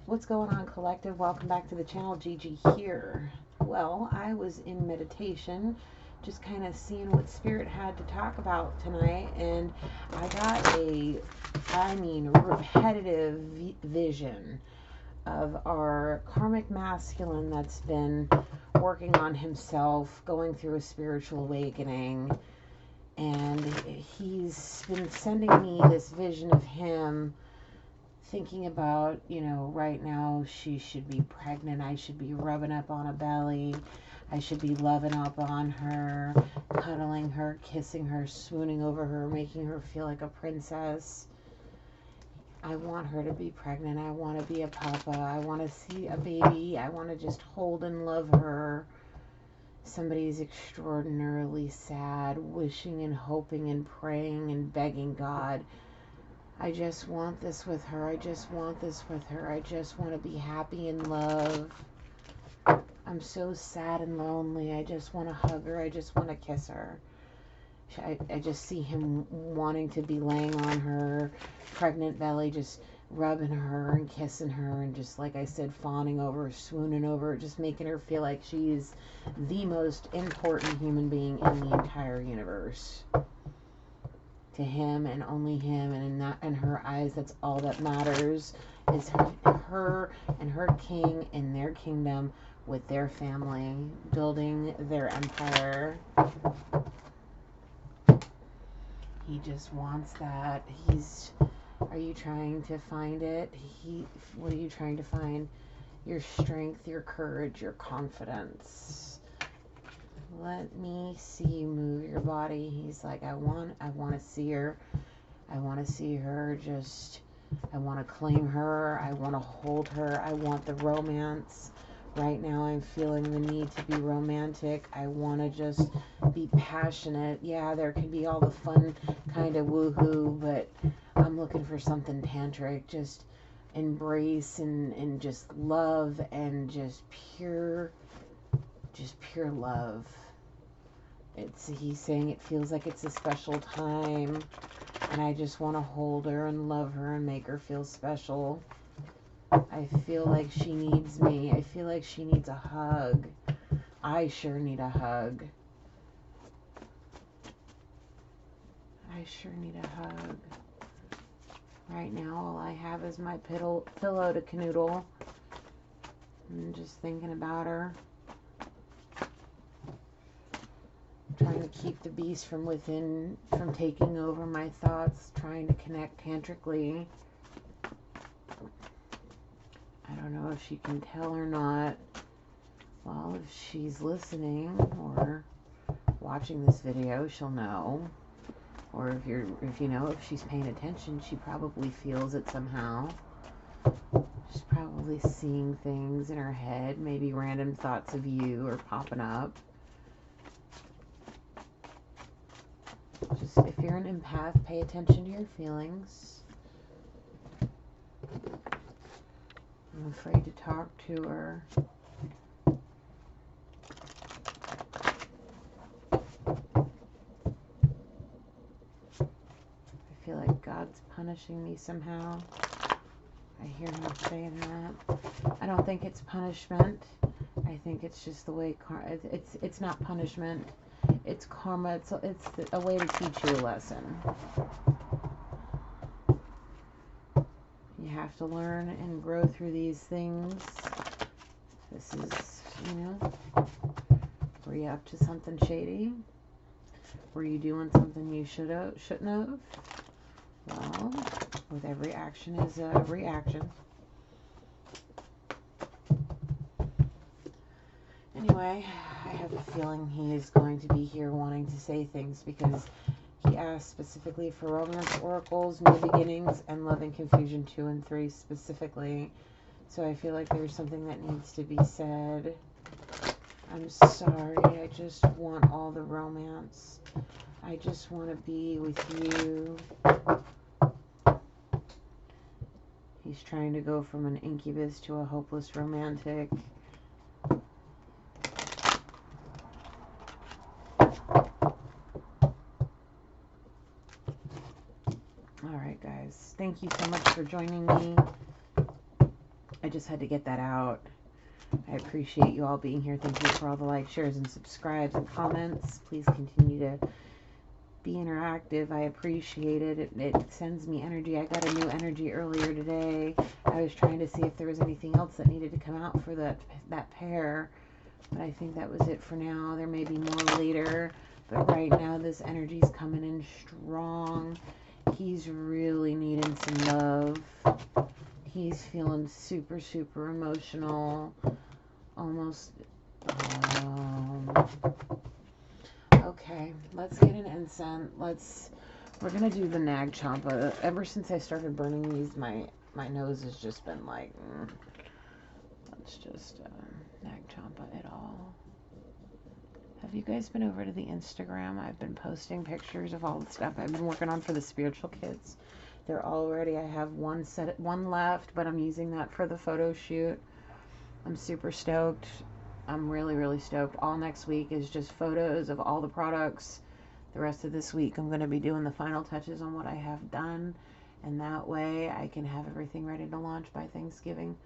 What's going on, collective? Welcome back to the channel. Gigi here. Well, I was in meditation, just kind of seeing what spirit had to talk about tonight, and I got repetitive vision of our karmic masculine that's been working on himself, going through a spiritual awakening, and he's been sending me this vision of him thinking about, right now she should be pregnant. I should be rubbing up on a belly. I should be loving up on her, cuddling her, kissing her, swooning over her, making her feel like a princess. I want her to be pregnant. I want to be a papa. I want to see a baby. I want to just hold and love her. Somebody's extraordinarily sad, wishing and hoping and praying and begging God, I just want this with her. I just want this with her. I just want to be happy and love. I'm so sad and lonely. I just want to hug her. I just want to kiss her. I just see him wanting to be laying on her pregnant belly, just rubbing her and kissing her, and just, like I said, fawning over her, swooning over her, just making her feel like she's the most important human being in the entire universe. To him and only him, and in her eyes, that's all that matters, is her and her king in their kingdom with their family, building their empire. He just wants that. Are you trying to find it? What are you trying to find? Your strength, your courage, your confidence. Let me see you move your body. He's like, I want to see her. I want to see her. I want to claim her. I want to hold her. I want the romance. Right now I'm feeling the need to be romantic. I want to just be passionate. Yeah, there can be all the fun kind of woohoo, but I'm looking for something tantric. Just embrace and just love, and just pure love. He's saying it feels like it's a special time, and I just want to hold her and love her and make her feel special. I feel like she needs me. I feel like she needs a hug. I sure need a hug. I sure need a hug. Right now, all I have is my pillow to canoodle. I'm just thinking about her. Trying to keep the beast from within from taking over my thoughts, trying to connect tantrically. I don't know if she can tell or not. Well, if she's listening or watching this video, she'll know. Or if she's paying attention, she probably feels it somehow. She's probably seeing things in her head. Maybe random thoughts of you are popping up. Just, if you're an empath, pay attention to your feelings. I'm afraid to talk to her. I feel like God's punishing me somehow. I hear him saying that. I don't think it's punishment. I think it's just the way it's not punishment. It's karma. It's a way to teach you a lesson. You have to learn and grow through these things. This is, were you up to something shady? Were you doing something you shouldn't have? Well, with every action is a reaction. Anyway, I have a feeling he is going to be here wanting to say things, because he asked specifically for romance oracles, new beginnings, and love and confusion 2 and 3 specifically. So I feel like there's something that needs to be said. I'm sorry, I just want all the romance. I just want to be with you. He's trying to go from an incubus to a hopeless romantic. Alright, guys. Thank you so much for joining me. I just had to get that out. I appreciate you all being here. Thank you for all the likes, shares, and subscribes and comments. Please continue to be interactive. I appreciate it. It sends me energy. I got a new energy earlier today. I was trying to see if there was anything else that needed to come out for that pair, but I think that was it for now. There may be more later, but right now this energy's coming in strong. He's really needing some love. He's feeling super, super emotional. Almost. Okay, let's get an incense. We're gonna do the Nag Champa. Ever since I started burning these, my nose has just been like, let's just Nag Champa it all. Have you guys been over to the Instagram? I've been posting pictures of all the stuff I've been working on for the spiritual kids. They're all ready. I have one left, but I'm using that for the photo shoot. I'm super stoked. I'm really, really stoked. All next week is just photos of all the products. The rest of this week, I'm going to be doing the final touches on what I have done. And that way, I can have everything ready to launch by Thanksgiving.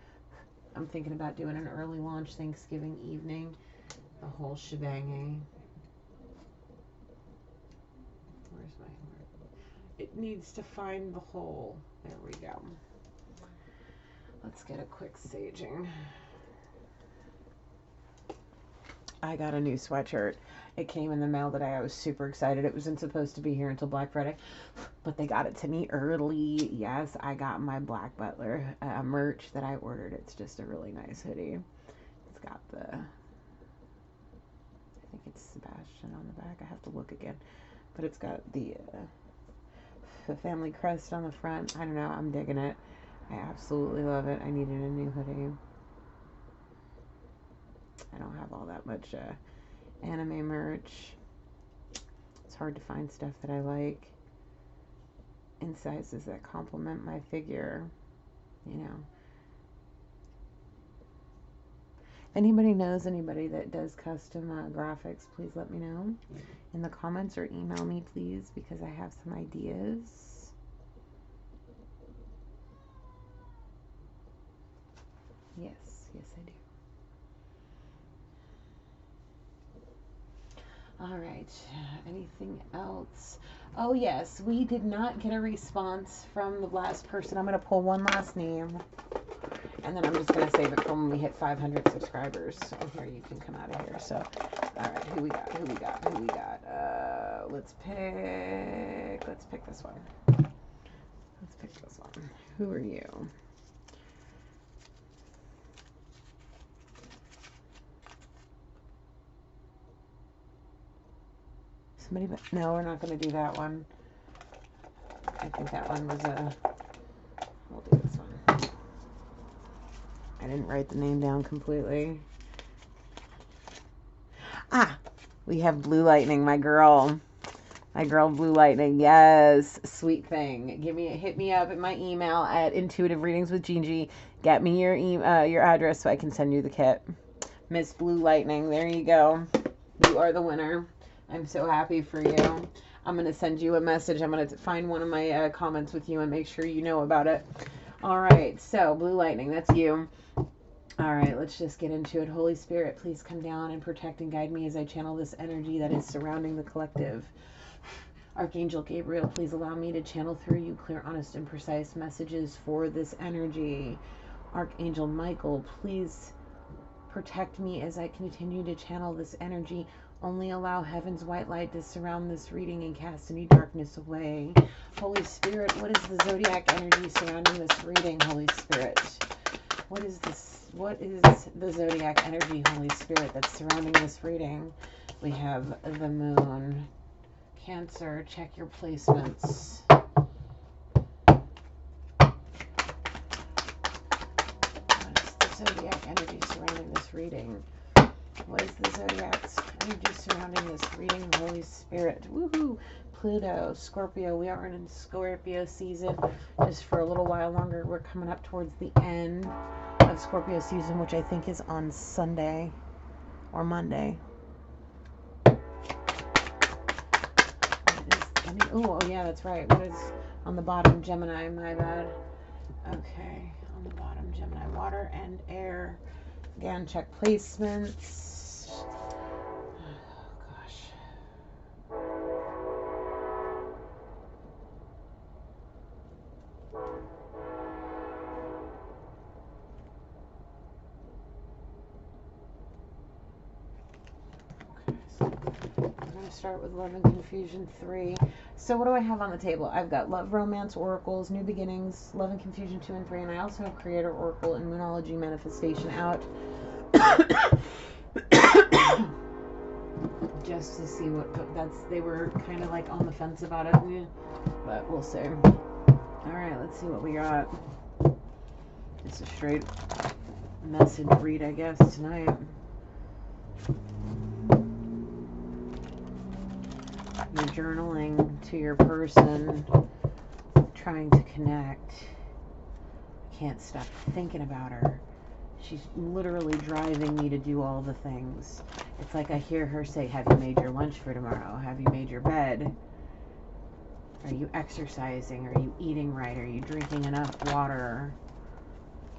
I'm thinking about doing an early launch Thanksgiving evening. The whole shebang. Where's my heart? It needs to find the hole. There we go. Let's get a quick saging. I got a new sweatshirt. It came in the mail today. I was super excited. It wasn't supposed to be here until Black Friday, but they got it to me early. Yes, I got my Black Butler merch that I ordered. It's just a really nice hoodie. It's got the, I think it's Sebastian on the back. I have to look again, but it's got the family crest on the front. I don't know. I'm digging it. I absolutely love it. I needed a new hoodie. I don't have all that much anime merch. It's hard to find stuff that I like in sizes that complement my figure, you know. If anybody knows anybody that does custom graphics, please let me know in the comments or email me, please, because I have some ideas. Yes, I do. All right, anything else? Oh yes, we did not get a response from the last person. I'm going to pull one last name, and then I'm just going to save it for when we hit 500 subscribers. So here, you can come out of here. So, all right, who we got? Let's pick this one. Who are you? No, we're not going to do that one. I think that one was we'll do this one. I didn't write the name down completely. We have Blue Lightning, my girl. My girl, Blue Lightning. Yes, sweet thing. Hit me up at my email at intuitivereadingswithGingy. Get me your address so I can send you the kit. Miss Blue Lightning, there you go. You are the winner. I'm so happy for you. I'm going to send you a message. I'm going to find one of my comments with you and make sure you know about it. All right, so Blue Lightning, that's you. All right, let's just get into it. Holy Spirit, please come down and protect and guide me as I channel this energy that is surrounding the collective. Archangel Gabriel, please allow me to channel through you clear, honest, and precise messages for this energy. Archangel Michael, please protect me as I continue to channel this energy. Only allow heaven's white light to surround this reading and cast any darkness away. Holy Spirit, what is the zodiac energy surrounding this reading, Holy Spirit? What is the zodiac energy, Holy Spirit, that's surrounding this reading? We have the moon. Cancer, check your placements. What is the zodiac energy surrounding this reading? What is the zodiac's energy surrounding this reading, Holy Spirit? Woohoo! Pluto, Scorpio. We are in Scorpio season just for a little while longer. We're coming up towards the end of Scorpio season, which I think is on Sunday or Monday. Oh yeah, that's right. What is on the bottom? Gemini, my bad. Okay, on the bottom, Gemini, water and air. Again, check placements. Oh, gosh. Okay, so we're going to start with Love and Confusion 3. So what do I have on the table? I've got Love, Romance, Oracles, New Beginnings, Love and Confusion 2 and 3, and I also have Creator, Oracle, and Moonology Manifestation out. Just to see what they were kind of like on the fence about it, but we'll see. Alright, let's see what we got. It's a straight message read, I guess, tonight. You're journaling to your person, trying to connect. Can't stop thinking about her. She's literally driving me to do all the things. It's like I hear her say, have you made your lunch for tomorrow? Have you made your bed? Are you exercising? Are you eating right? Are you drinking enough water?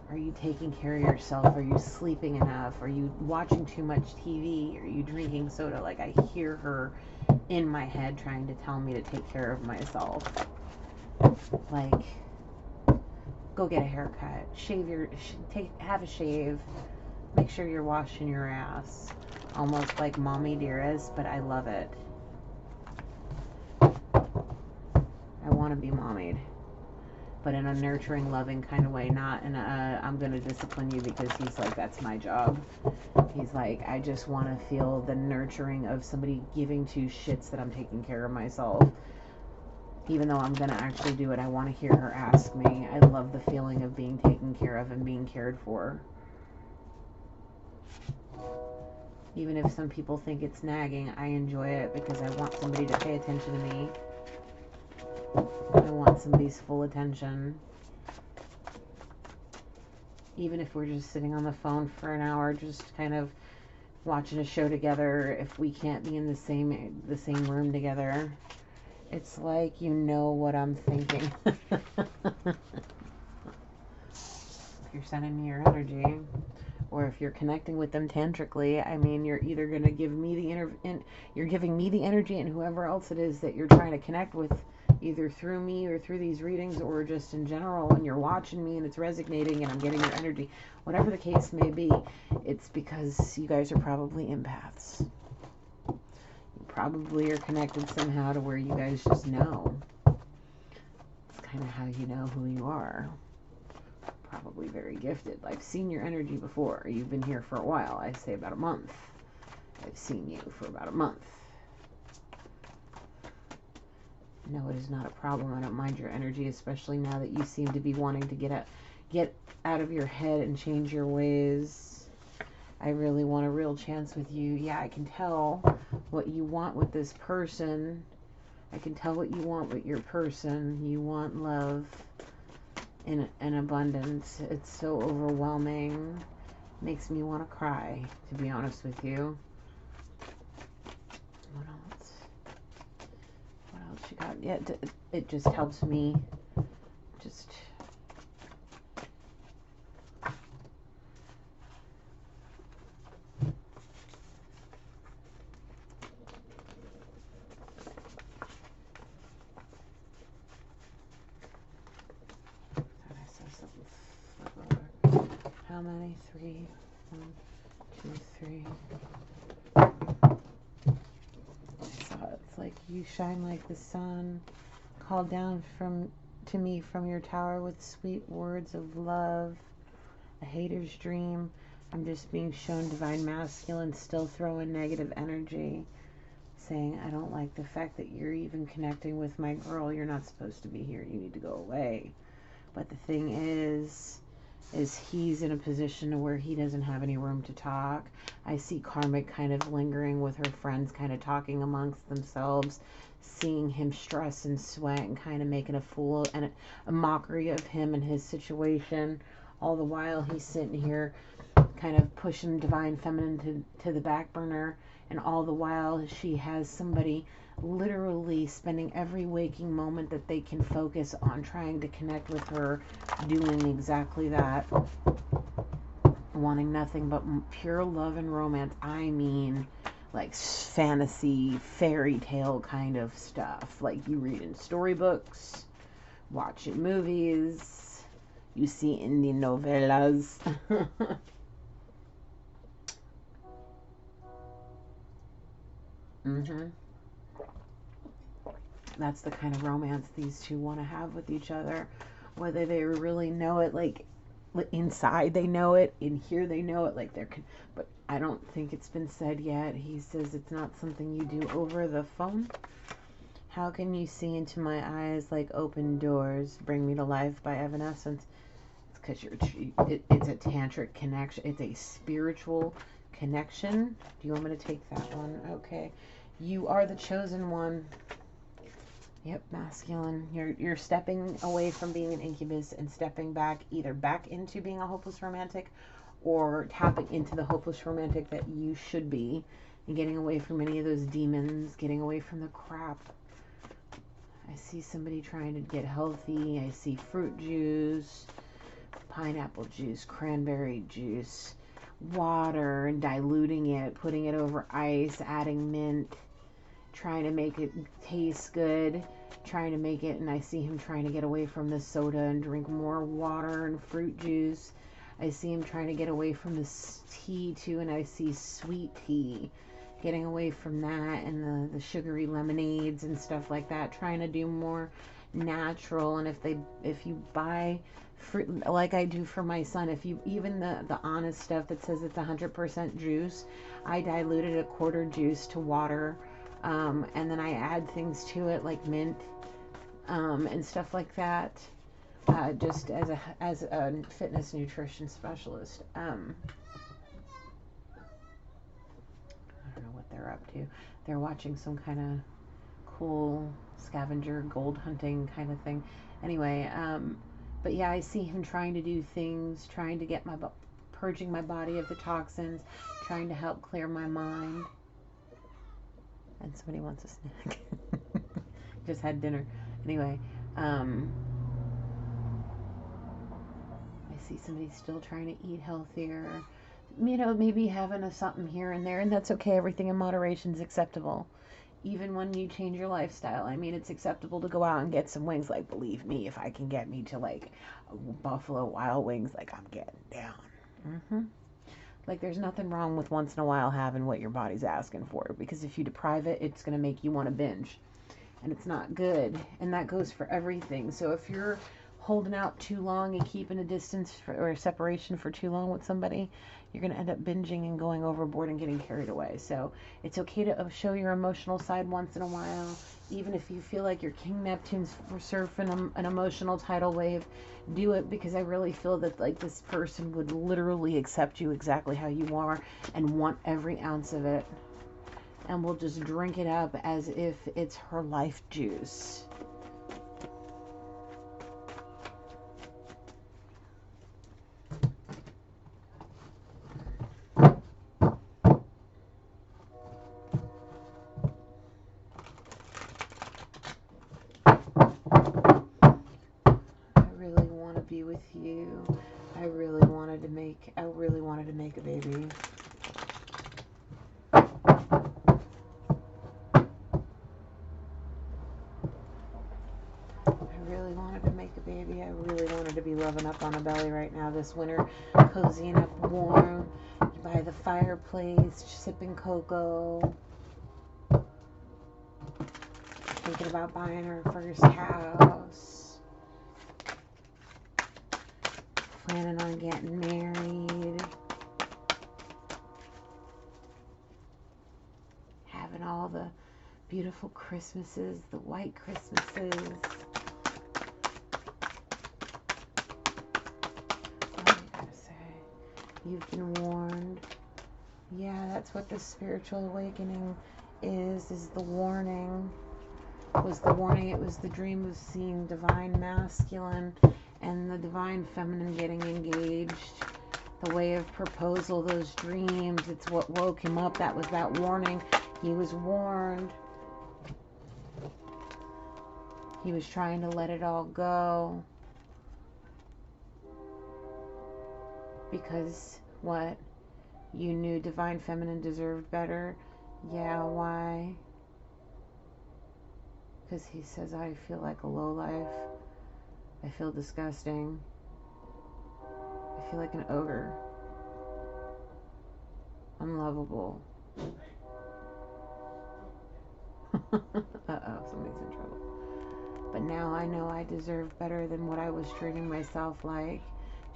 Are you taking care of yourself? Are you sleeping enough? Are you watching too much TV? Are you drinking soda? Like, I hear her in my head trying to tell me to take care of myself. Like, go get a haircut, have a shave, make sure you're washing your ass. Almost like mommy dearest, but I love it. I want to be mommied, but in a nurturing, loving kind of way, not in a I'm going to discipline you because he's like, that's my job. He's like, I just want to feel the nurturing of somebody giving two shits that I'm taking care of myself. Even though I'm going to actually do it, I want to hear her ask me. I love the feeling of being taken care of and being cared for. Even if some people think it's nagging, I enjoy it because I want somebody to pay attention to me. I want somebody's full attention. Even if we're just sitting on the phone for an hour, just kind of watching a show together, if we can't be in the same room together. It's like, you know what I'm thinking. If you're sending me your energy, or if you're connecting with them tantrically, I mean, you're either going to give me you're giving me the energy, and whoever else it is that you're trying to connect with, either through me or through these readings, or just in general, and you're watching me and it's resonating and I'm getting your energy, whatever the case may be, it's because you guys are probably empaths. Probably are connected somehow to where you guys just know. It's kind of how you know who you are. Probably very gifted. I've seen your energy before. You've been here for a while. I say about a month. I've seen you for about a month. No, it is not a problem. I don't mind your energy, especially now that you seem to be wanting to get out of your head and change your ways. I really want a real chance with you. Yeah, I can tell what you want with this person. I can tell what you want with your person. You want love in abundance. It's so overwhelming. Makes me want to cry, to be honest with you. What else? What else you got? Yeah, it just helps me just... How many? 3. 1, 2, 3. It's like you shine like the sun. Call down to me from your tower with sweet words of love. A hater's dream. I'm just being shown divine masculine, still throwing negative energy. Saying, I don't like the fact that you're even connecting with my girl. You're not supposed to be here. You need to go away. But the thing is he's in a position where he doesn't have any room to talk. I see karmic kind of lingering with her friends, kind of talking amongst themselves, seeing him stress and sweat and kind of making a fool and a mockery of him and his situation. All the while he's sitting here kind of pushing divine feminine to the back burner and all the while she has somebody literally spending every waking moment that they can focus on trying to connect with her, doing exactly that, wanting nothing but pure love and romance. I mean, like fantasy, fairy tale kind of stuff, like you read in storybooks, watch in movies, you see in the novellas. Mm-hmm. That's the kind of romance these two want to have with each other. Whether they really know it, like inside they know it, in here they know it, like but I don't think it's been said yet. He says it's not something you do over the phone. How can you see into my eyes like open doors? Bring me to life by Evanescence. It's because it's a tantric connection. It's a spiritual connection. Do you want me to take that one? Okay. You are the chosen one. Yep, masculine. You're stepping away from being an incubus and stepping back, either back into being a hopeless romantic or tapping into the hopeless romantic that you should be, and getting away from any of those demons, getting away from the crap. I see somebody trying to get healthy. I see fruit juice, pineapple juice, cranberry juice, water, and diluting it, putting it over ice, adding mint, trying to make it taste good, trying to make it, and I see him trying to get away from the soda and drink more water and fruit juice. I see him trying to get away from this tea too, and I see sweet tea, getting away from that, and the sugary lemonades and stuff like that, trying to do more natural. And if you buy fruit like I do for my son, if you even the honest stuff that says it's 100% juice, I diluted a quarter juice to water, and then I add things to it like mint, and stuff like that, just as a fitness nutrition specialist. I don't know what they're up to. They're watching some kind of cool scavenger gold hunting kind of thing. Anyway, but yeah, I see him trying to do things, trying to get purging my body of the toxins, trying to help clear my mind. And somebody wants a snack. Just had dinner. Anyway, I see somebody still trying to eat healthier. You know, maybe having something here and there, and that's okay. Everything in moderation is acceptable. Even when you change your lifestyle. I mean, it's acceptable to go out and get some wings. Like, believe me, if I can get me to like Buffalo Wild Wings, like I'm getting down. Mm-hmm. Like, there's nothing wrong with once in a while having what your body's asking for, because if you deprive it, it's going to make you want to binge, and it's not good. And that goes for everything. So if you're holding out too long and keeping a distance or a separation for too long with somebody, you're going to end up binging and going overboard and getting carried away. So it's okay to show your emotional side once in a while, even if you feel like your King Neptune's surfing an emotional tidal wave. Do it, because I really feel that like this person would literally accept you exactly how you are and want every ounce of it, and will just drink it up as if it's her life juice. Be with you. I really wanted to make a baby. I really wanted to make a baby. I really wanted to be loving up on a belly right now this winter, cozying up warm by the fireplace, sipping cocoa, thinking about buying our first house, planning on getting married, having all the beautiful Christmases, the white Christmases. What do you gotta say? You've been warned. Yeah, that's what the spiritual awakening is the warning. It was the dream of seeing divine masculine and the divine feminine getting engaged, The way of proposal, those dreams, it's what woke him up. That was that warning. He was warned. He was trying to let it all go. Because what? You knew Divine Feminine deserved better? Yeah, why? Because he says, I feel like a lowlife. I feel disgusting. I feel like an ogre. Unlovable. Uh-oh, somebody's in trouble. But now I know I deserve better than what I was treating myself like.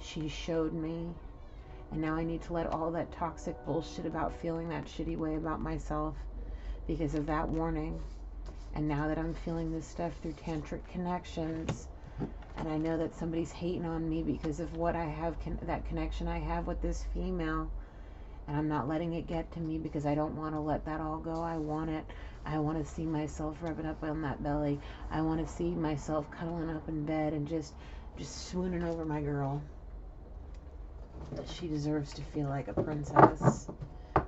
She showed me. And now I need to let all that toxic bullshit about feeling that shitty way about myself because of that warning. And now that I'm feeling this stuff through tantric connections, and I know that somebody's hating on me because of what I have, that connection I have with this female, and I'm not letting it get to me because I don't want to let that all go. I want it. I want to see myself rubbing up on that belly. I want to see myself cuddling up in bed and just swooning over my girl. She deserves to feel like a princess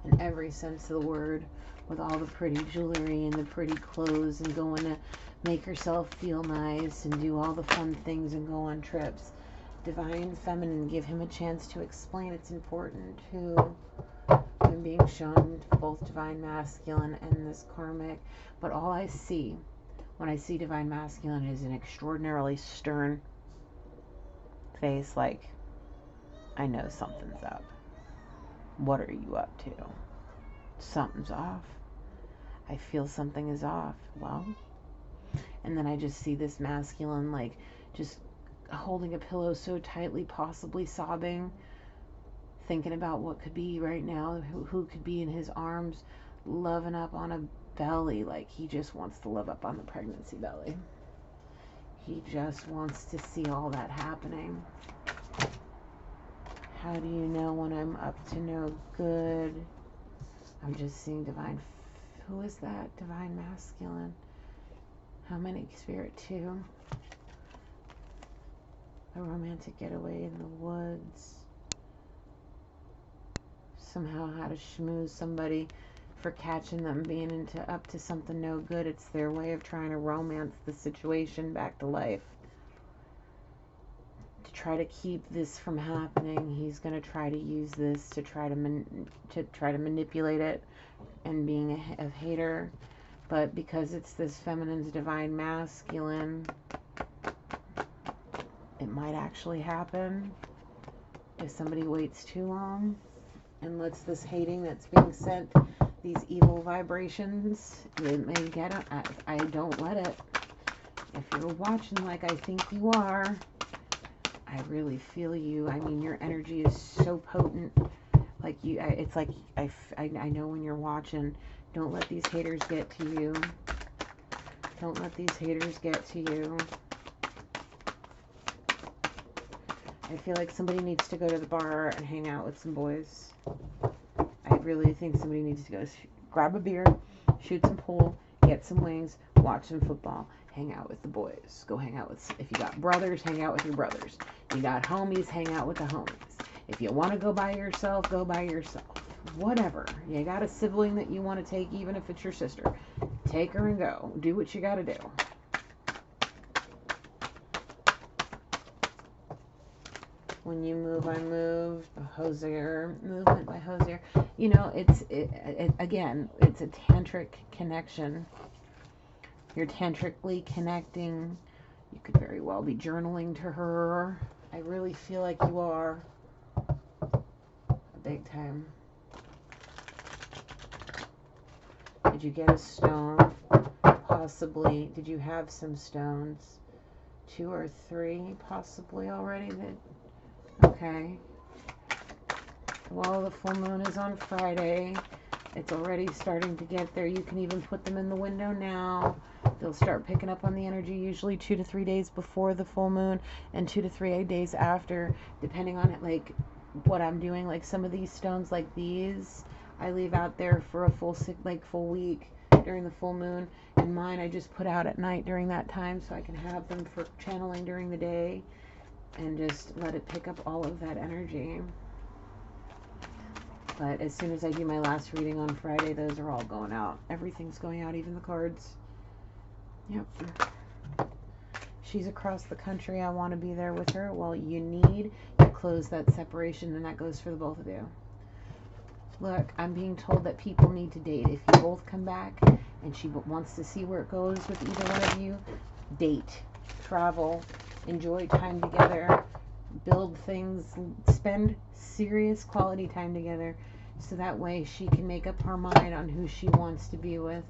in every sense of the word, with all the pretty jewelry and the pretty clothes, and going to make herself feel nice and do all the fun things and go on trips. Divine Feminine, give him a chance to explain. It's important to him being shown both Divine Masculine and this karmic. But all I see when I see Divine Masculine is an extraordinarily stern face, like, I know something's up. What are you up to? Something's off. I feel something is off. Well, and then I just see this masculine, like, just holding a pillow so tightly, possibly sobbing, thinking about what could be right now, who could be in his arms, loving up on a belly, like he just wants to love up on the pregnancy belly. He just wants to see all that happening. How do you know when I'm up to no good? I'm just seeing Divine. Who is that? Divine Masculine. How many? Spirit 2. A romantic getaway in the woods. Somehow how to schmooze somebody for catching them being up to something no good. It's their way of trying to romance the situation back to life. To try to keep this from happening, he's going to try to use this to try to manipulate it and being a hater. But because it's this feminine's Divine Masculine, it might actually happen if somebody waits too long and lets this hating that's being sent, these evil vibrations, it may get it. I don't let it. If you're watching like I think you are, I really feel you. I mean, your energy is so potent. Like you, it's like I know when you're watching. Don't let these haters get to you. Don't let these haters get to you. I feel like somebody needs to go to the bar and hang out with some boys. I really think somebody needs to go grab a beer, shoot some pool, get some wings, watch some football, hang out with the boys. Go hang out with, if you got brothers, hang out with your brothers. You got homies, hang out with the homies. If you want to go by yourself, go by yourself. Whatever. You got a sibling that you want to take, even if it's your sister. Take her and go. Do what you got to do. When you move, I move. Hosier. Movement by Hosier. You know, again, it's a tantric connection. You're tantrically connecting. You could very well be journaling to her. I really feel like you are. Big time. Did you get a stone? Possibly. Did you have some stones? 2 or 3 possibly already? Okay. Well, the full moon is on Friday. It's already starting to get there. You can even put them in the window now. They'll start picking up on the energy usually 2 to 3 days before the full moon and 2 to 3 days after, depending on it, like what I'm doing. Like some of these stones, like these, I leave out there for a full week during the full moon, and mine I just put out at night during that time so I can have them for channeling during the day and just let it pick up all of that energy. But as soon as I do my last reading on Friday, those are all going out. Everything's going out, even the cards. Yep. She's across the country. I want to be there with her. Well, you need to close that separation, and that goes for the both of you. Look, I'm being told that people need to date. If you both come back and she wants to see where it goes with either one of you, date, travel, enjoy time together, build things, spend serious quality time together, so that way she can make up her mind on who she wants to be with.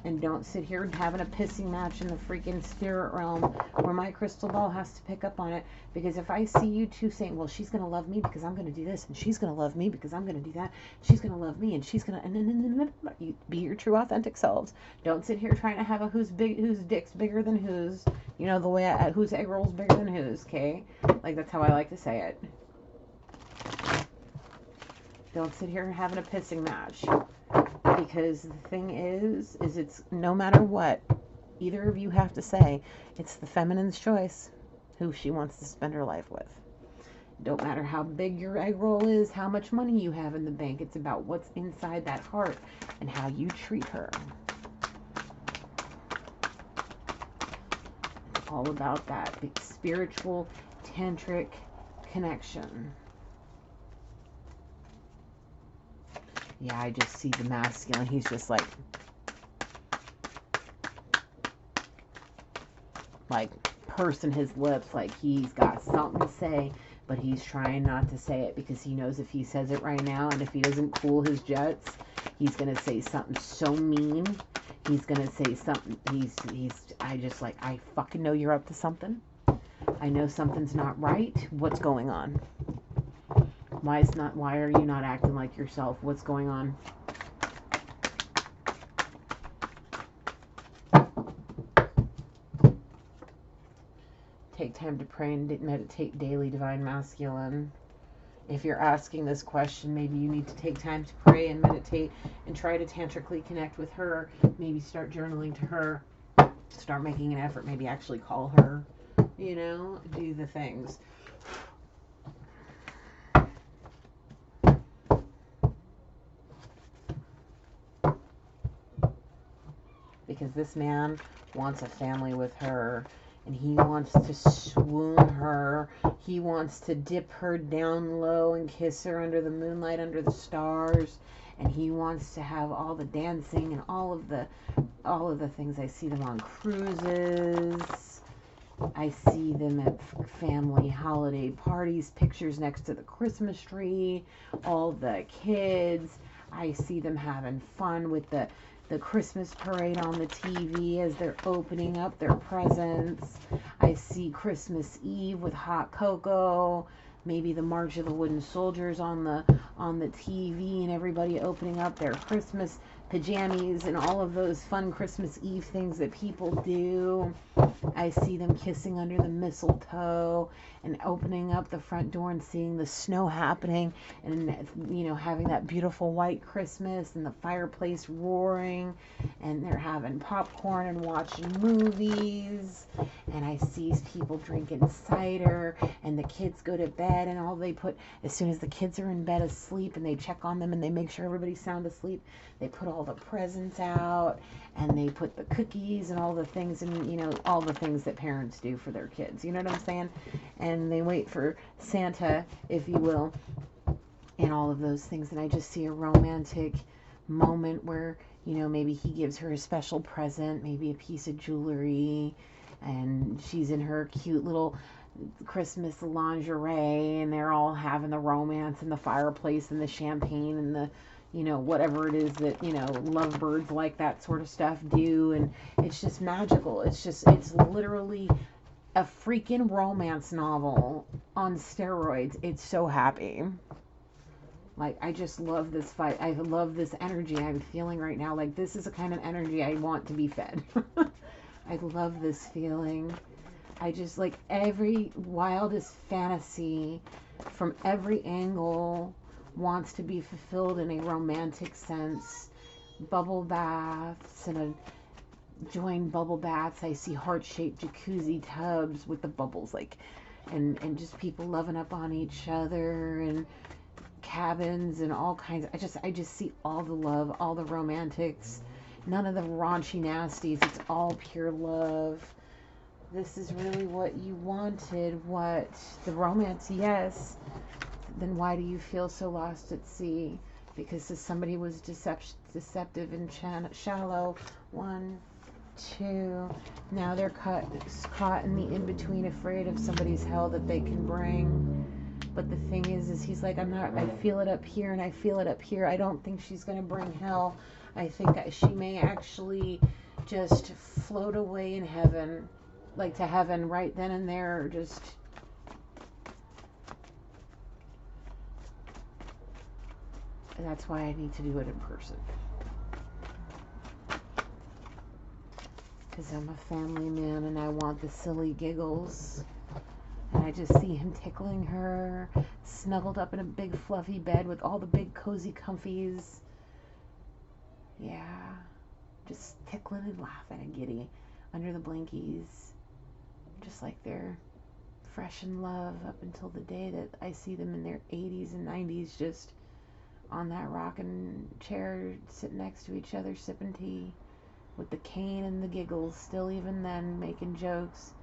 And don't sit here having a pissing match in the freaking spirit realm where my crystal ball has to pick up on it. Because if I see you two saying, well, she's going to love me because I'm going to do this, and she's going to love me because I'm going to do that, she's going to love me, and she's going to, and you be your true authentic selves. Don't sit here trying to have a whose dick's bigger than whose, you know, the way whose egg roll's bigger than whose, okay? Like, that's how I like to say it. Don't sit here having a pissing match. Because the thing is it's no matter what either of you have to say, it's the feminine's choice who she wants to spend her life with. Don't matter how big your egg roll is, how much money you have in the bank. It's about what's inside that heart and how you treat her. It's all about that big spiritual, tantric connection. Yeah, I just see the masculine. He's just like pursing his lips, like he's got something to say, but he's trying not to say it because he knows if he says it right now and if he doesn't cool his jets, he's going to say something so mean. He's going to say something. I fucking know you're up to something. I know something's not right. What's going on? Why are you not acting like yourself? What's going on? Take time to pray and meditate daily, Divine Masculine. If you're asking this question, maybe you need to take time to pray and meditate and try to tantrically connect with her. Maybe start journaling to her. Start making an effort. Maybe actually call her. You know, do the things. Because this man wants a family with her, and he wants to swoon her. He wants to dip her down low and kiss her under the moonlight, under the stars, and he wants to have all the dancing and all of the things. I see them on cruises. I see them at family holiday parties, pictures next to the Christmas tree, all the kids. I see them having fun with the Christmas parade on the TV as they're opening up their presents. I see Christmas Eve with hot cocoa, maybe the March of the Wooden Soldiers on the TV, and everybody opening up their Christmas pajamas and all of those fun Christmas Eve things that people do. I see them kissing under the mistletoe and opening up the front door and seeing the snow happening, and, you know, having that beautiful white Christmas and the fireplace roaring, and they're having popcorn and watching movies. And I see people drinking cider, and the kids go to bed, and all they put, as soon as the kids are in bed asleep and they check on them and they make sure everybody's sound asleep, they put all the presents out, and they put the cookies and all the things, and, you know, all the things that parents do for their kids, you know what I'm saying? And they wait for Santa, if you will, and all of those things. And I just see a romantic moment where, you know, maybe he gives her a special present, maybe a piece of jewelry, and she's in her cute little Christmas lingerie, and they're all having the romance and the fireplace and the champagne and the, you know, whatever it is that, you know, lovebirds like that sort of stuff do. And it's just magical. It's literally a freaking romance novel on steroids. It's so happy. Like, I just love this fight. I love this energy I'm feeling right now. Like, this is the kind of energy I want to be fed. I love this feeling. I just, like, every wildest fantasy from every angle wants to be fulfilled in a romantic sense. Bubble baths and enjoying bubble baths. I see heart-shaped jacuzzi tubs with the bubbles, like, and just people loving up on each other, and cabins and all kinds of, I just see all the love, all the romantics, none of the raunchy nasties. It's all pure love. This is really what you wanted. What the romance, yes. Then why do you feel so lost at sea? Because somebody was deceptive and shallow. 1, 2. Now they're caught in the in-between, afraid of somebody's hell that they can bring. But the thing is he's like, I feel it up here and I feel it up here. I don't think she's going to bring hell. I think she may actually just float away in heaven, like to heaven right then and there, or just... That's why I need to do it in person. Because I'm a family man and I want the silly giggles. And I just see him tickling her, snuggled up in a big fluffy bed with all the big cozy comfies. Yeah, just tickling and laughing and giddy under the blankies. Just like they're fresh in love up until the day that I see them in their 80s and 90s, just on that rocking chair, sitting next to each other, sipping tea, with the cane and the giggles, still even then making jokes.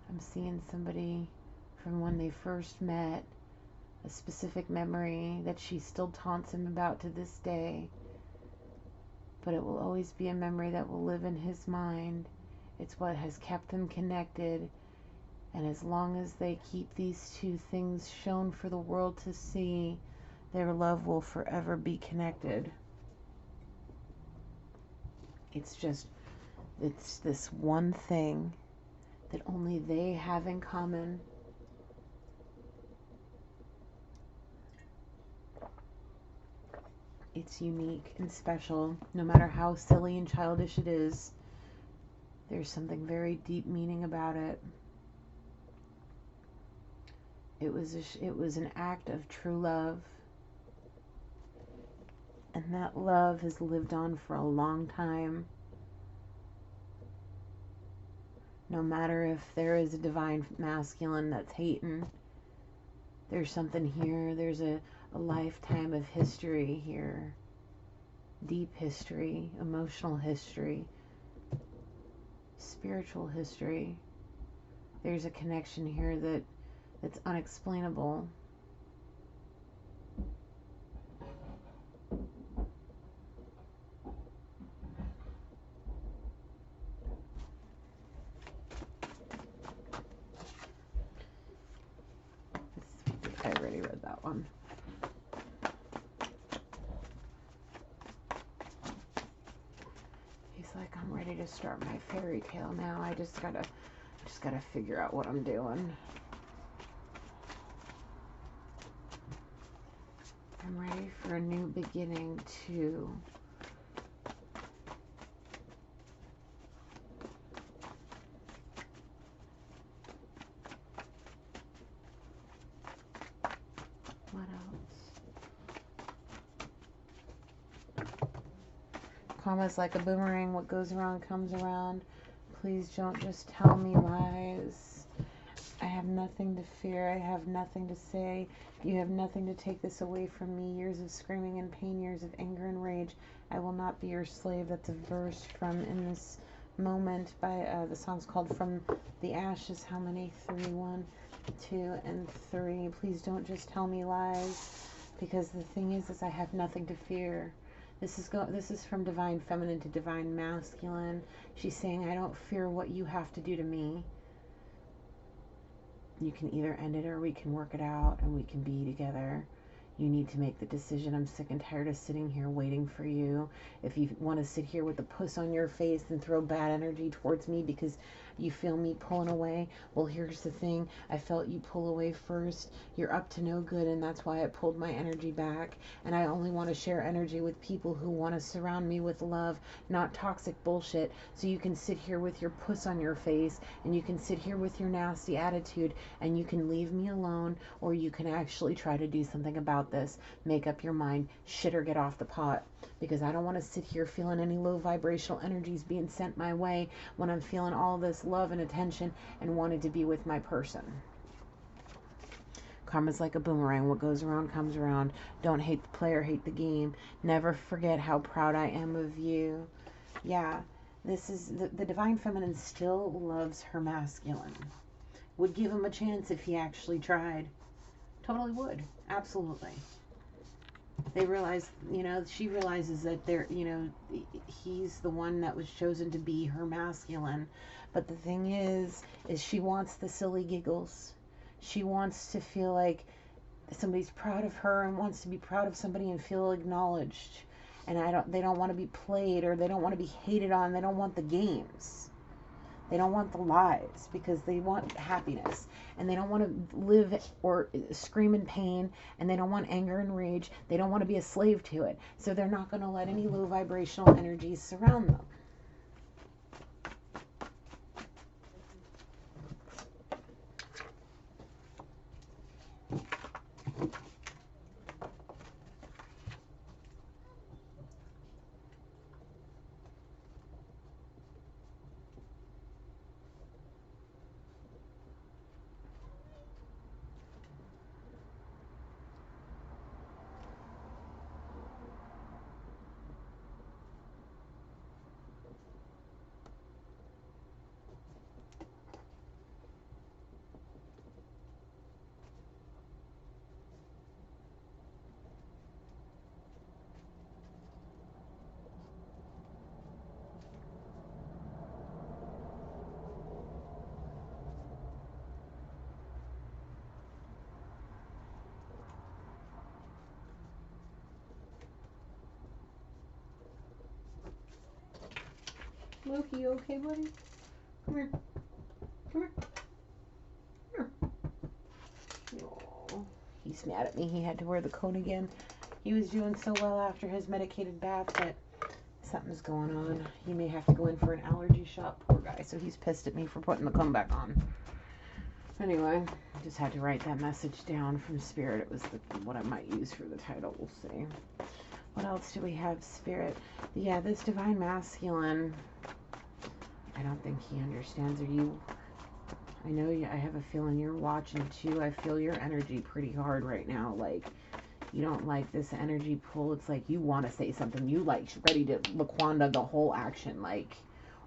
I'm seeing somebody from when they first met, a specific memory that she still taunts him about to this day. But it will always be a memory that will live in his mind. It's what has kept them connected. And as long as they keep these two things shown for the world to see, their love will forever be connected. It's this one thing that only they have in common. It's unique and special, no matter how silly and childish it is. There's something very deep meaning about it. It was an act of true love. And that love has lived on for a long time. No matter if there is a divine masculine that's hating, there's something here. There's a lifetime of history here. Deep history, emotional history, spiritual history. There's a connection here that's unexplainable. I already read that one. He's like, I'm ready to start my fairy tale now. I just gotta figure out what I'm doing. I'm ready for a new beginning too. What else? Karma's like a boomerang. What goes around comes around. Please don't just tell me lies. I have nothing to fear. I have nothing to say. You have nothing to take this away from me. Years of screaming and pain, years of anger and rage. I will not be your slave. That's a verse from In This Moment by, the song's called From the Ashes. How many? 3, 1, 2, and 3. Please don't just tell me lies. Because the thing is I have nothing to fear. This is from divine feminine to divine masculine. She's saying, I don't fear what you have to do to me. You can either end it or we can work it out and we can be together. You need to make the decision. I'm sick and tired of sitting here waiting for you. If you want to sit here with the puss on your face and throw bad energy towards me because you feel me pulling away, well, here's the thing. I felt you pull away first. You're up to no good, and that's why I pulled my energy back. And I only want to share energy with people who want to surround me with love, not toxic bullshit. So you can sit here with your puss on your face, and you can sit here with your nasty attitude, and you can leave me alone, or you can actually try to do something about this. Make up your mind. Shit or get off the pot. Because I don't want to sit here feeling any low vibrational energies being sent my way when I'm feeling all this love and attention and wanted to be with my person. Karma's like a boomerang. What goes around comes around. Don't hate the player, hate the game. Never forget how proud I am of you. Yeah, this is the divine feminine still loves her masculine. Would give him a chance if he actually tried. Totally would. Absolutely. They realize, she realizes that he's the one that was chosen to be her masculine. But the thing is she wants the silly giggles. She wants to feel like somebody's proud of her and wants to be proud of somebody and feel acknowledged. And they don't want to be played, or they don't want to be hated on. They don't want the games. They don't want the lies, because they want happiness, and they don't want to live or scream in pain, and they don't want anger and rage. They don't want to be a slave to it. So they're not going to let any low vibrational energies surround them. Loki, you okay, buddy? Come here. Come here. Come here. Oh, he's mad at me. He had to wear the coat again. He was doing so well after his medicated bath that something's going on. He may have to go in for an allergy shot, poor guy. So he's pissed at me for putting the comb back on. Anyway, I just had to write that message down from Spirit. It was what I might use for the title. We'll see. What else do we have, Spirit? Yeah, this divine masculine, I don't think he understands. I know I have a feeling you're watching too. I feel your energy pretty hard right now. Like, you don't like this energy pull. It's like you want to say something. You like ready to Laquanda the whole action. Like,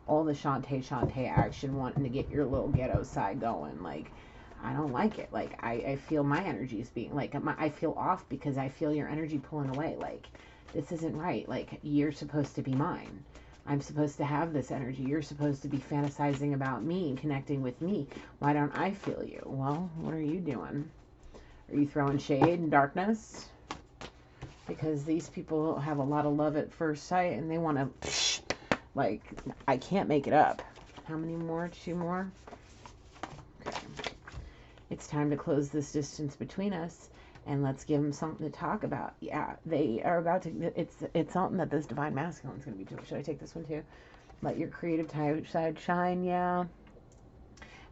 all the Shantae action, wanting to get your little ghetto side going. Like, I don't like it. Like, I feel my energy is being, like, I feel off because I feel your energy pulling away. Like, this isn't right. Like, you're supposed to be mine. I'm supposed to have this energy. You're supposed to be fantasizing about me and connecting with me. Why don't I feel you? Well, what are you doing? Are you throwing shade and darkness? Because these people have a lot of love at first sight, and they want to, like, I can't make it up. How many more? 2 more? Okay. It's time to close this distance between us, and let's give them something to talk about. Yeah, they are about to, it's something that this divine masculine is going to be doing. Should I take this one too? Let your creative side shine, yeah.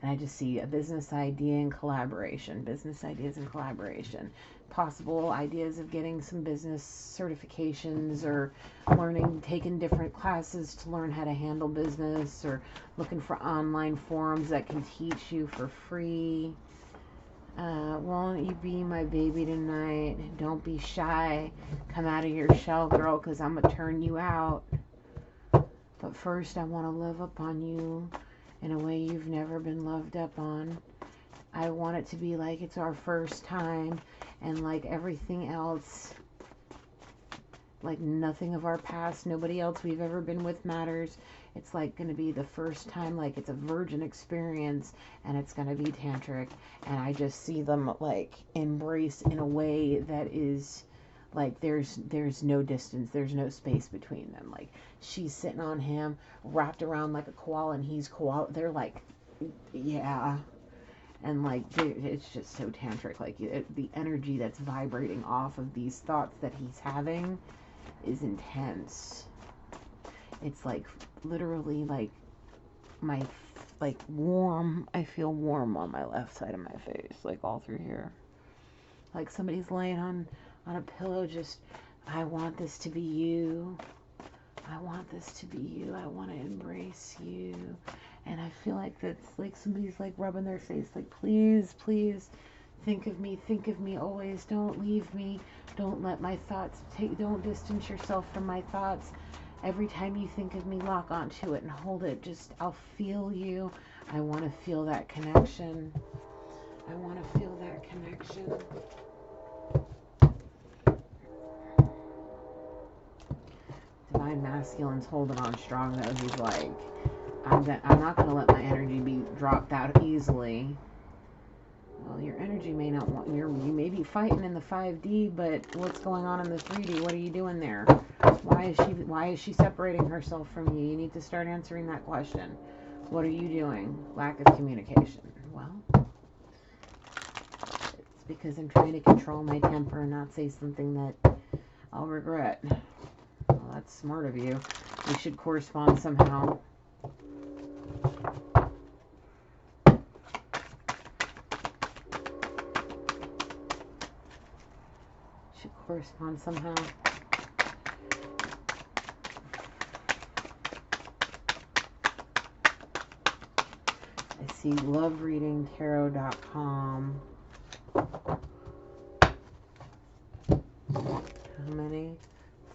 And I just see a business idea and collaboration. Business ideas and collaboration. Possible ideas of getting some business certifications, or taking different classes to learn how to handle business, or looking for online forums that can teach you for free. Won't you be my baby tonight? Don't be shy. Come out of your shell, girl, because I'm going to turn you out. But first, I want to love up on you in a way you've never been loved up on. I want it to be like it's our first time, and like everything else, like nothing of our past, nobody else we've ever been with matters. It's like going to be the first time, like it's a virgin experience, and it's going to be tantric. And I just see them like embrace in a way that is like there's no distance, there's no space between them. Like, she's sitting on him, wrapped around like a koala, and he's koala. They're like, yeah. And like, dude, it's just so tantric. Like, the energy that's vibrating off of these thoughts that he's having is intense. It's like literally like warm. I feel warm on my left side of my face, like all through here. Like somebody's laying on a pillow, just, I want this to be you. I want this to be you. I want to embrace you. And I feel like that's like somebody's like rubbing their face, like, please, please Think of me always. Don't leave me. Don't let my thoughts don't distance yourself from my thoughts. Every time you think of me, lock onto it and hold it. Just, I'll feel you. I want to feel that connection. I want to feel that connection. Divine Masculine's holding on strong, though. He's like, I'm not going to let my energy be dropped out easily. Well, your energy may not want, you may be fighting in the 5D, but what's going on in the 3D? What are you doing there? Why is she separating herself from you? You need to start answering that question. What are you doing? Lack of communication. Well, it's because I'm trying to control my temper and not say something that I'll regret. Well, that's smart of you. We should correspond somehow. Correspond somehow. I see lovereadingtarot.com. How many?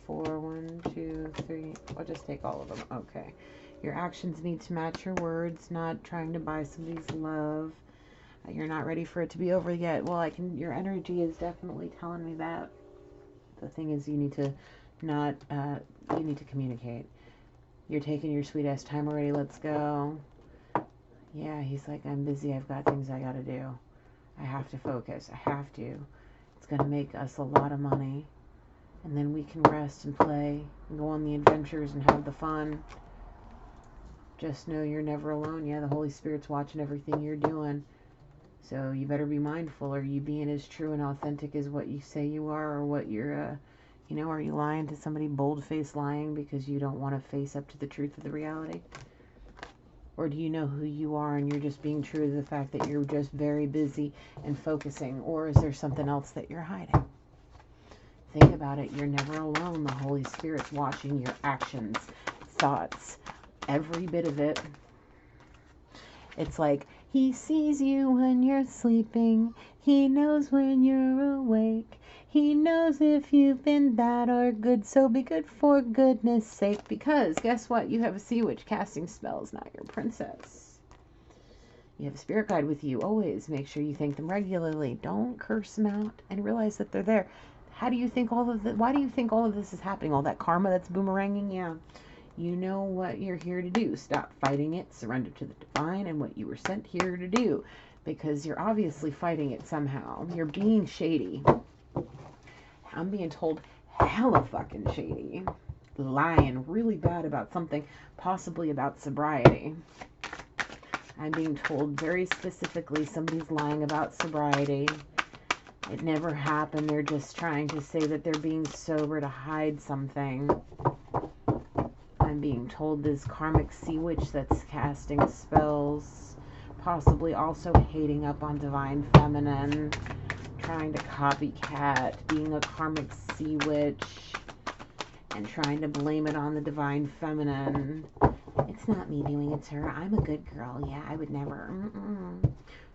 4, 1, 2, 3. I'll just take all of them. Okay. Your actions need to match your words, not trying to buy somebody's love. You're not ready for it to be over yet. Well, your energy is definitely telling me that. The thing is, you need to you need to communicate. You're taking your sweet ass time already. Let's go. Yeah, he's like, I'm busy. I've got things I got to do. I have to focus. I have to. It's going to make us a lot of money. And then we can rest and play and go on the adventures and have the fun. Just know you're never alone. Yeah, the Holy Spirit's watching everything you're doing. So you better be mindful. Are you being as true and authentic as what you say you are, or what you're, are you lying to somebody, bold-faced lying because you don't want to face up to the truth of the reality? Or do you know who you are and you're just being true to the fact that you're just very busy and focusing? Or is there something else that you're hiding? Think about it. You're never alone. The Holy Spirit's watching your actions, thoughts, every bit of it. It's like, he sees you when you're sleeping. He knows when you're awake. He knows if you've been bad or good. So be good for goodness sake. Because guess what? You have a sea witch casting spells, not your princess. You have a spirit guide with you always. Make sure you thank them regularly. Don't curse them out and realize that they're there. How do you think why do you think all of this is happening? All that karma that's boomeranging? Yeah. You know what you're here to do. Stop fighting it. Surrender to the divine and what you were sent here to do. Because you're obviously fighting it somehow. You're being shady. I'm being told hella fucking shady. Lying really bad about something, possibly about sobriety. I'm being told very specifically somebody's lying about sobriety. It never happened. They're just trying to say that they're being sober to hide something. I'm being told this karmic sea witch that's casting spells, possibly also hating up on divine feminine, trying to copycat, being a karmic sea witch, and trying to blame it on the divine feminine. It's not me doing it, it's her. I'm a good girl. Yeah, I would never.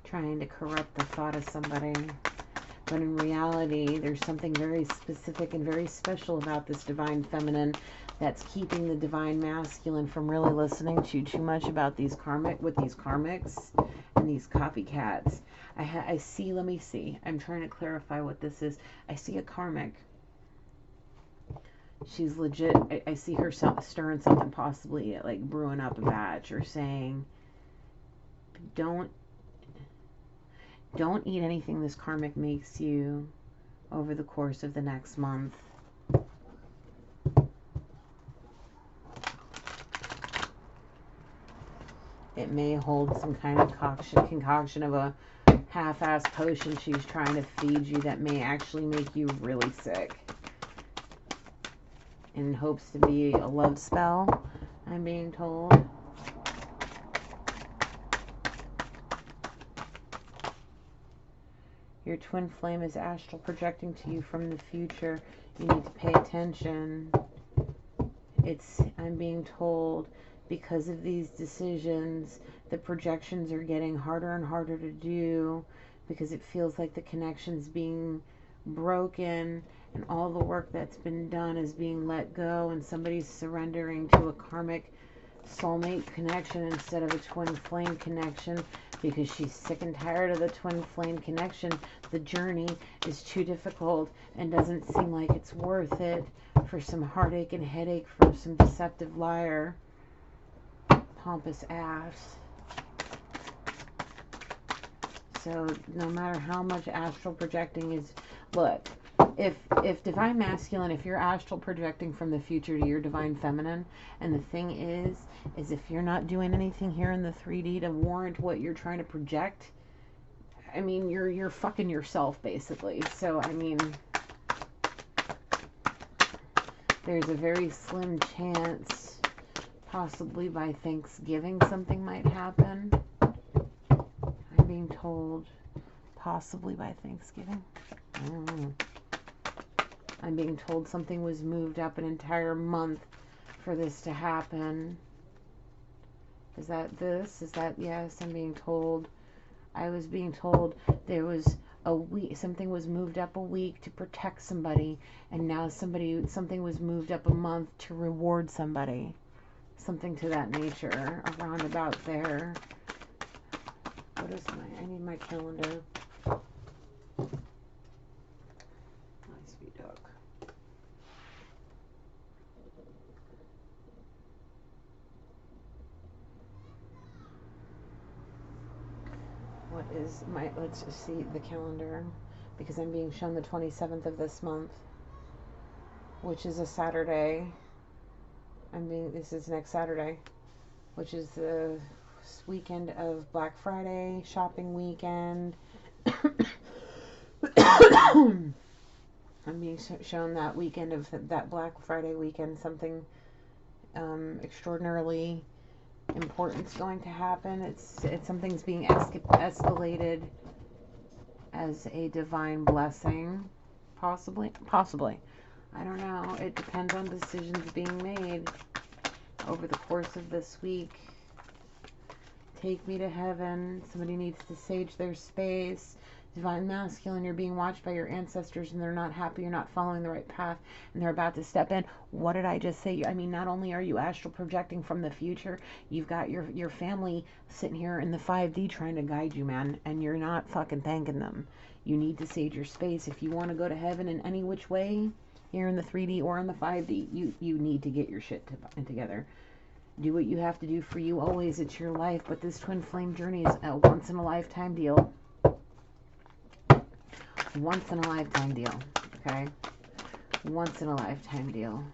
Trying to corrupt the thought of somebody. But in reality, there's something very specific and very special about this divine feminine that's keeping the divine masculine from really listening to too much about these karmics and these copycats. I see, let me see. I'm trying to clarify what this is. I see a karmic. She's legit. I see her stirring something, possibly like brewing up a batch, or saying, don't eat anything this karmic makes you over the course of the next month. It may hold some kind of concoction of a half-assed potion she's trying to feed you that may actually make you really sick. In hopes to be a love spell, I'm being told. Your twin flame is astral projecting to you from the future. You need to pay attention. I'm being told, because of these decisions, the projections are getting harder and harder to do because it feels like the connection's being broken and all the work that's been done is being let go, and somebody's surrendering to a karmic soulmate connection instead of a twin flame connection because she's sick and tired of the twin flame connection. The journey is too difficult and doesn't seem like it's worth it for some heartache and headache from some deceptive liar, pompous ass. So no matter how much astral projecting is, look, if divine masculine, if you're astral projecting from the future to your divine feminine, and the thing is if you're not doing anything here in the 3D to warrant what you're trying to project, I mean, you're fucking yourself basically. So I mean, there's a very slim chance, possibly by Thanksgiving, something might happen. I'm being told possibly by Thanksgiving. I don't know. I'm being told something was moved up an entire month for this to happen. Is that this? Is that, yes, I'm being told. I was being told there was a week, something was moved up a week to protect somebody, and now something was moved up a month to reward somebody. Something to that nature, around about there. What is I need my calendar. What is let's just see the calendar, because I'm being shown the 27th of this month, which is a Saturday. This is next Saturday, which is the weekend of Black Friday, shopping weekend. I'm being shown that weekend of that Black Friday weekend, something extraordinarily important's going to happen. It's something's being escalated as a divine blessing, possibly. I don't know. It depends on decisions being made over the course of this week. Take me to heaven. Somebody needs to sage their space. Divine masculine, you're being watched by your ancestors and they're not happy, you're not following the right path, and they're about to step in. What did I just say? I mean, not only are you astral projecting from the future, you've got your family sitting here in the 5D trying to guide you, man, and you're not fucking thanking them. You need to sage your space. If you want to go to heaven in any which way, here in the 3D or in the 5D, you need to get your shit together. Do what you have to do for you always. It's your life, but this twin flame journey is a once in a lifetime deal. Once in a lifetime deal, okay? Once in a lifetime deal.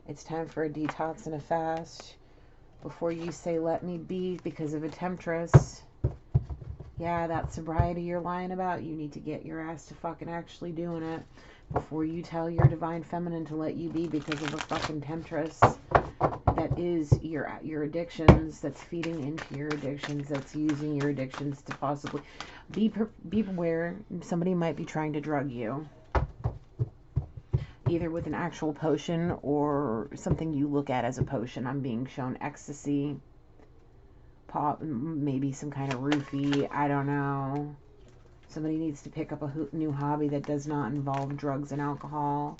It's time for a detox and a fast before you say let me be because of a temptress. Yeah, that sobriety you're lying about, you need to get your ass to fucking actually doing it before you tell your divine feminine to let you be because of a fucking temptress. That is your addictions, that's feeding into your addictions, that's using your addictions to possibly be aware somebody might be trying to drug you, either with an actual potion or something you look at as a potion. I'm being shown ecstasy, pop, maybe some kind of roofie, I don't know. Somebody needs to pick up a new hobby that does not involve drugs and alcohol.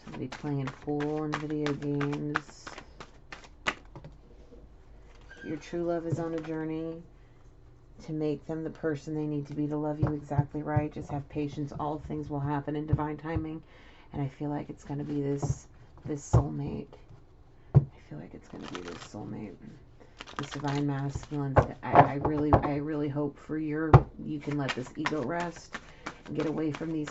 Somebody playing pool and video games. Your true love is on a journey to make them the person they need to be to love you exactly right. Just have patience. All things will happen in divine timing. And I feel like it's going to be this soulmate. I feel like it's going to be this soulmate. This divine masculine. I really hope for you can let this ego rest and get away from these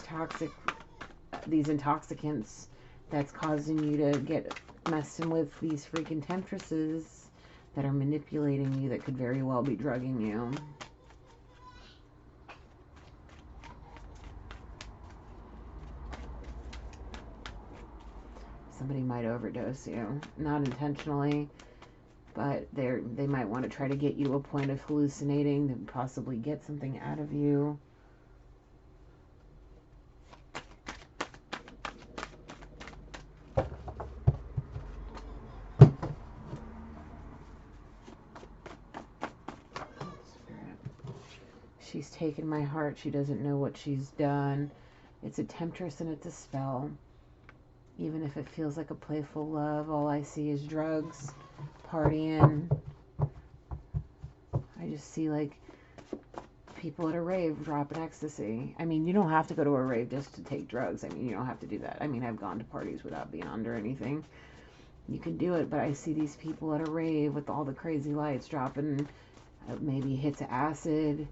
intoxicants that's causing you to get messing with these freaking temptresses that are manipulating you, that could very well be drugging you. Somebody might overdose you, not intentionally, but they might want to try to get you to a point of hallucinating to possibly get something out of you. She's taken my heart. She doesn't know what she's done. It's a temptress and it's a spell. Even if it feels like a playful love, all I see is drugs, partying. I just see like people at a rave dropping ecstasy. I mean, you don't have to go to a rave just to take drugs. I mean, you don't have to do that. I mean, I've gone to parties without being under anything. You can do it, but I see these people at a rave with all the crazy lights dropping maybe hits of acid,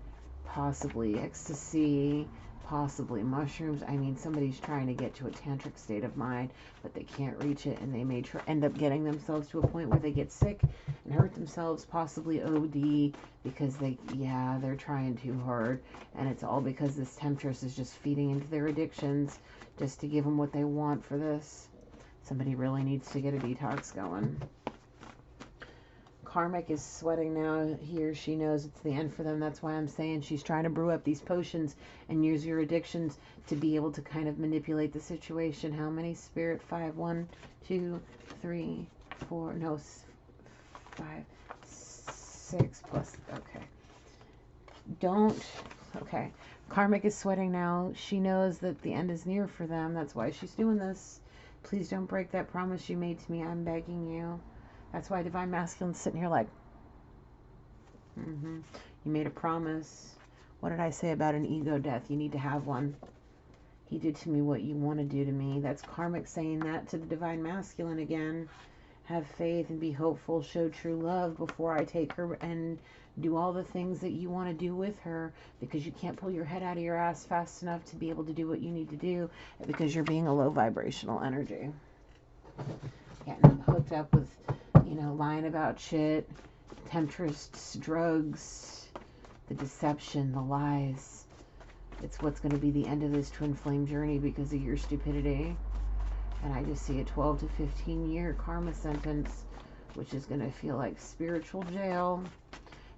possibly ecstasy, possibly mushrooms. I mean, somebody's trying to get to a tantric state of mind, but they can't reach it, and they may end up getting themselves to a point where they get sick and hurt themselves, possibly OD, because they're trying too hard, and it's all because this temptress is just feeding into their addictions just to give them what they want for this. Somebody really needs to get a detox going. Karmic is sweating now. He or she knows it's the end for them. That's why I'm saying she's trying to brew up these potions and use your addictions to be able to kind of manipulate the situation. How many, Spirit? 5, 1, 2, 3, 4, no, 5, 6 plus, okay. Okay. Karmic is sweating now. She knows that the end is near for them. That's why she's doing this. Please don't break that promise you made to me. I'm begging you. That's why Divine Masculine's sitting here like, you made a promise. What did I say about an ego death? You need to have one. He did to me what you want to do to me. That's Karmic saying that to the Divine Masculine again. Have faith and be hopeful. Show true love before I take her and do all the things that you want to do with her, because you can't pull your head out of your ass fast enough to be able to do what you need to do because you're being a low vibrational energy. Getting hooked up with, lying about shit, temptress, drugs, the deception, the lies. It's what's going to be the end of this twin flame journey because of your stupidity. And I just see a 12 to 15 year karma sentence, which is going to feel like spiritual jail,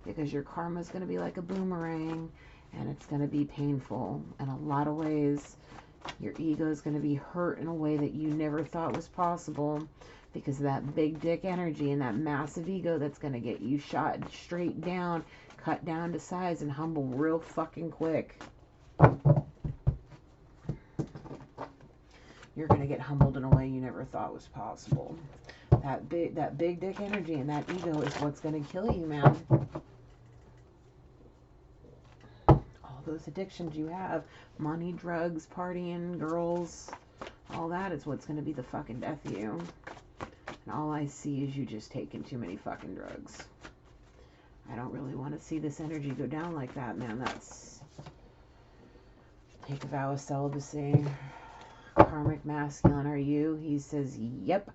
because your karma is going to be like a boomerang, and it's going to be painful in a lot of ways. Your ego is going to be hurt in a way that you never thought was possible, because of that big dick energy and that massive ego that's going to get you shot straight down, cut down to size, and humble real fucking quick. You're going to get humbled in a way you never thought was possible. That big dick energy and that ego is what's going to kill you, man. All those addictions you have, money, drugs, partying, girls, all that is what's going to be the fucking death of you. And all I see is you just taking too many fucking drugs. I don't really want to see this energy go down like that, man. That's... Take a vow of celibacy. Karmic Masculine, are you? He says, yep.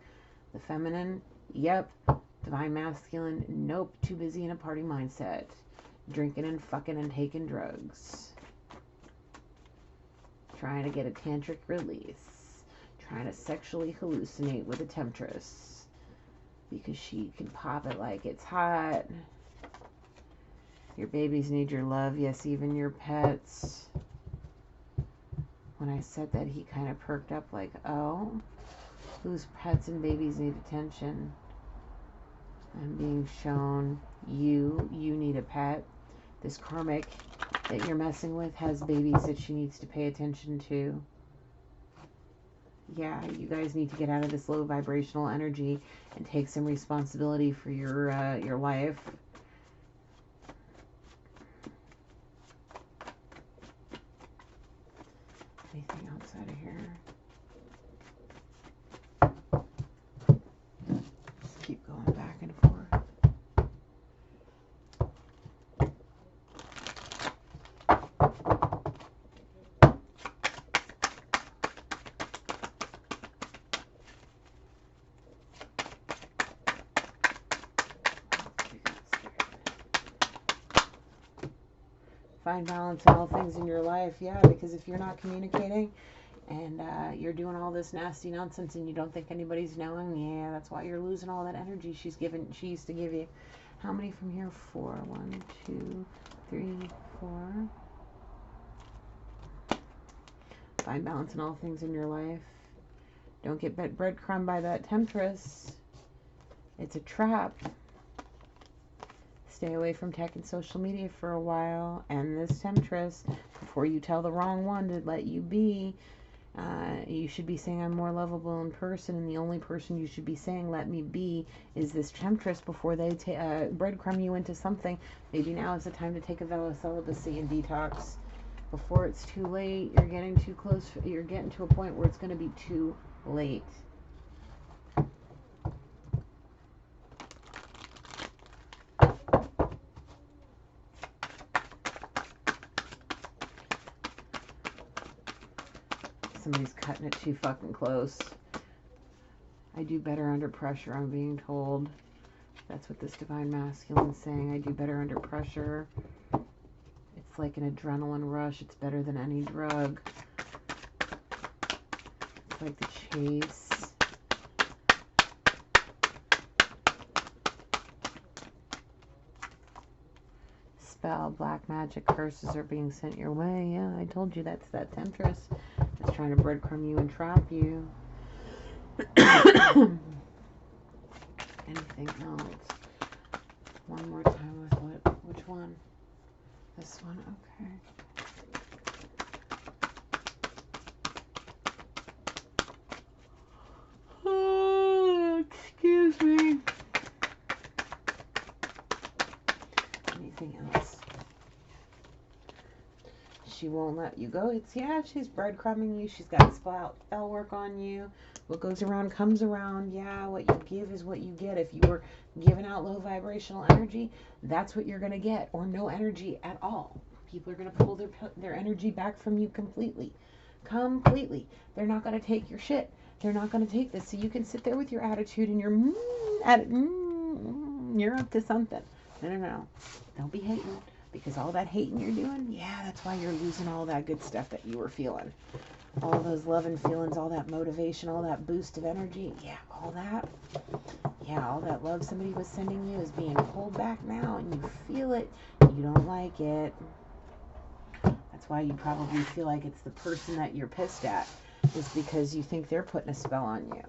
The Feminine, yep. Divine Masculine, nope. Too busy in a party mindset. Drinking and fucking and taking drugs. Trying to get a tantric release. Trying to sexually hallucinate with a temptress. Because she can pop it like it's hot. Your babies need your love. Yes, even your pets. When I said that, he kind of perked up like, oh, whose pets and babies need attention? I'm being shown you need a pet. This karmic that you're messing with has babies that she needs to pay attention to. Yeah, you guys need to get out of this low vibrational energy and take some responsibility for your life. Anything outside of here? Just keep going back and forth. Find balance in all things in your life. Yeah, because if you're not communicating, and you're doing all this nasty nonsense and you don't think anybody's knowing. Yeah, that's why you're losing all that energy she used to give you. How many from here? 4. 1, 2, 3, 4. Find balance in all things in your life. Don't get breadcrumb by that temptress. It's a trap. Stay away from tech and social media for a while. And this temptress, before you tell the wrong one to let you be, you should be saying I'm more lovable in person, and the only person you should be saying let me be is this temptress before they breadcrumb you into something. Maybe now is the time to take a vow of celibacy and detox before it's too late. You're getting too close. You're getting to a point where it's going to be too late. Somebody's cutting it too fucking close. I do better under pressure, I'm being told. That's what this divine masculine's saying. I do better under pressure. It's like an adrenaline rush. It's better than any drug. It's like the chase. Spell, black magic, curses are being sent your way. Yeah, I told you that's that temptress that's trying to breadcrumb you and trap you. Anything else? One more time with what? Which one? This one? Okay. Oh, excuse me. Anything else? She won't let you go. She's breadcrumbing you. She's got spell work on you. What goes around comes around. Yeah, what you give is what you get. If you were giving out low vibrational energy, that's what you're going to get, or no energy at all. People are going to pull their energy back from you completely. They're not going to take your shit. They're not going to take this. So you can sit there with your attitude and you're up to something. No. Don't be hating, because all that hating you're doing, yeah, that's why you're losing all that good stuff that you were feeling. All those love and feelings, all that motivation, all that boost of energy, all that love somebody was sending you is being pulled back now, and you feel it. You don't like it. That's why you probably feel like it's the person that you're pissed at, is because you think they're putting a spell on you.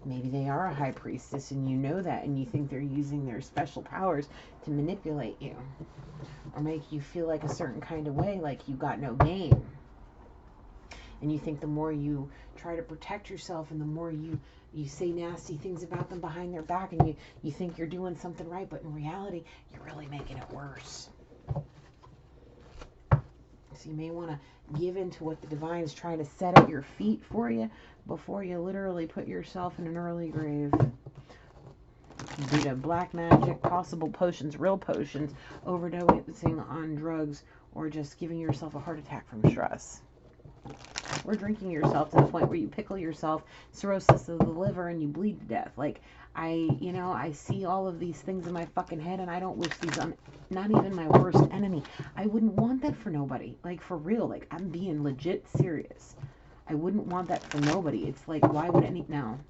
Maybe they are a high priestess and you know that, and you think they're using their special powers to manipulate you or make you feel like a certain kind of way, like you got no game. And you think the more you try to protect yourself and the more you say nasty things about them behind their back, and you think you're doing something right, but in reality, you're really making it worse. So you may want to give into what the divine is trying to set at your feet for you before you literally put yourself in an early grave. Due to black magic, possible potions, real potions, overdosing on drugs, or just giving yourself a heart attack from stress. Or drinking yourself to the point where you pickle yourself, cirrhosis of the liver, and you bleed to death. Like, I see all of these things in my fucking head, and I don't wish these on not even my worst enemy. I wouldn't want that for nobody. Like, for real. Like, I'm being legit serious. I wouldn't want that for nobody. It's like, why would no.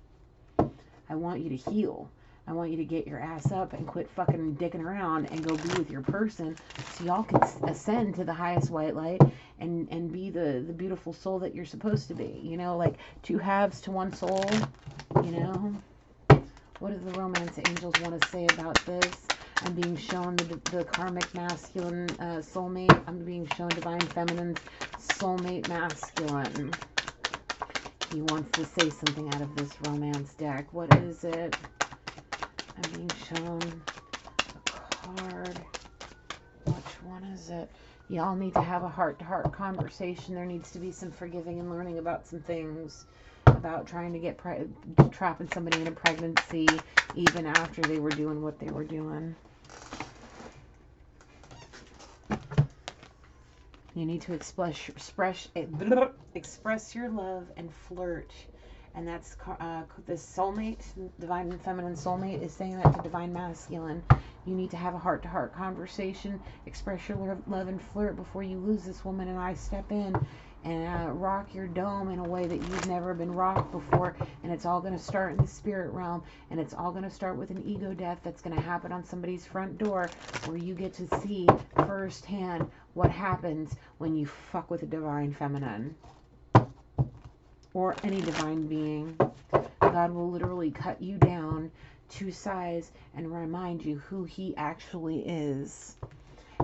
I want you to heal. I want you to get your ass up and quit fucking dicking around and go be with your person, so y'all can ascend to the highest white light and be the beautiful soul that you're supposed to be. You know, like 2 halves to 1 soul, you know? What do the romance angels want to say about this? I'm being shown the karmic masculine soulmate. I'm being shown divine feminine's soulmate masculine. He wants to say something out of this romance deck. What is it? I'm being shown a card. Which one is it? Y'all need to have a heart-to-heart conversation. There needs to be some forgiving and learning about some things, about trying to get trapping somebody in a pregnancy even after they were doing what they were doing. You need to express your love and flirt. And that's this soulmate, divine feminine soulmate, is saying that to divine masculine. You need to have a heart-to-heart conversation, express your love and flirt before you lose this woman and I step in. and rock your dome in a way that you've never been rocked before. And it's all going to start in the spirit realm, and it's all going to start with an ego death that's going to happen on somebody's front door, where you get to see firsthand what happens when you fuck with a divine feminine or any divine being. God will literally cut you down to size and remind you who he actually is.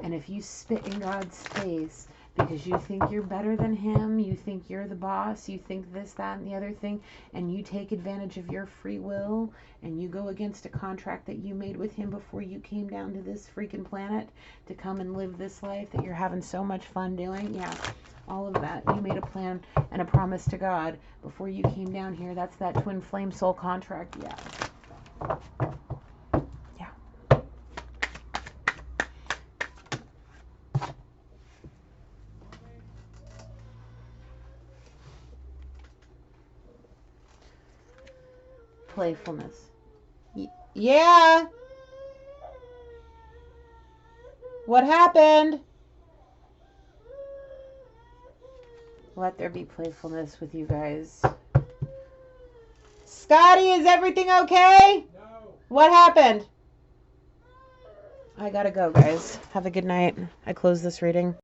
And if you spit in God's face because you think you're better than him, you think you're the boss, you think this, that, and the other thing, and you take advantage of your free will, and you go against a contract that you made with him before you came down to this freaking planet to come and live this life that you're having so much fun doing, yeah, all of that. You made a plan and a promise to God before you came down here. That's that twin flame soul contract, yeah. Playfulness. Yeah. What happened? Let there be playfulness with you guys. Scotty, is everything okay? No. What happened? I gotta go, guys. Have a good night. I close this reading.